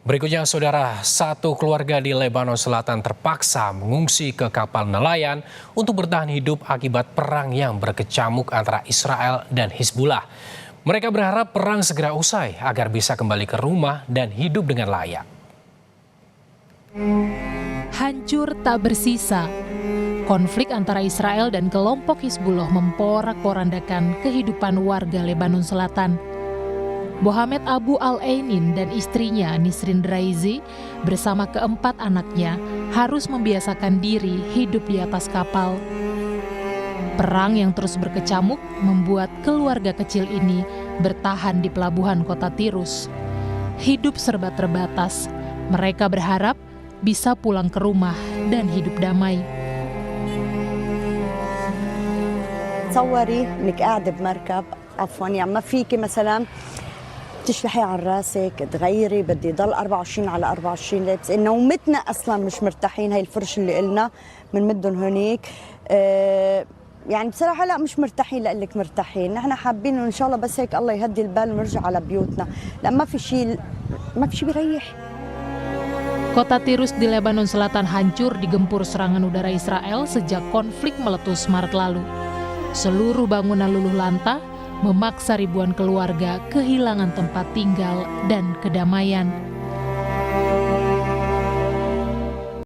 Berikutnya, saudara, satu keluarga di Lebanon Selatan terpaksa mengungsi ke kapal nelayan untuk bertahan hidup akibat perang yang berkecamuk antara Israel dan Hizbullah. Mereka berharap perang segera usai agar bisa kembali ke rumah dan hidup dengan layak. Hancur tak bersisa. Konflik antara Israel dan kelompok Hizbullah memporak-porandakan kehidupan warga Lebanon Selatan. Mohamed Abu Al-Ainin dan istrinya Nisrin Draizi bersama keempat anaknya harus membiasakan diri hidup di atas kapal. Perang yang terus berkecamuk membuat keluarga kecil ini bertahan di pelabuhan kota Tirus. Hidup serba terbatas. Mereka berharap bisa pulang ke rumah dan hidup damai. تصوري انك قاعده بمركب عفوا يعني ما فيكي مثلا تشلحي على راسك تغيري بدي ضل 24 على 24 لابس نومتنا اصلا مش مرتاحين. هاي الفرش اللي قلنا بنمدهم هنيك يعني بصراحه لا مش مرتاحين. لك مرتاحين نحن حابين ان شاء الله بس هيك الله يهدي البال ونرجع على بيوتنا. لا ما في شيء بيريح. Kota Tirus di Lebanon Selatan hancur digempur serangan udara Israel sejak konflik meletus Maret lalu. Seluruh bangunan luluh lantah memaksa ribuan keluarga kehilangan tempat tinggal dan kedamaian.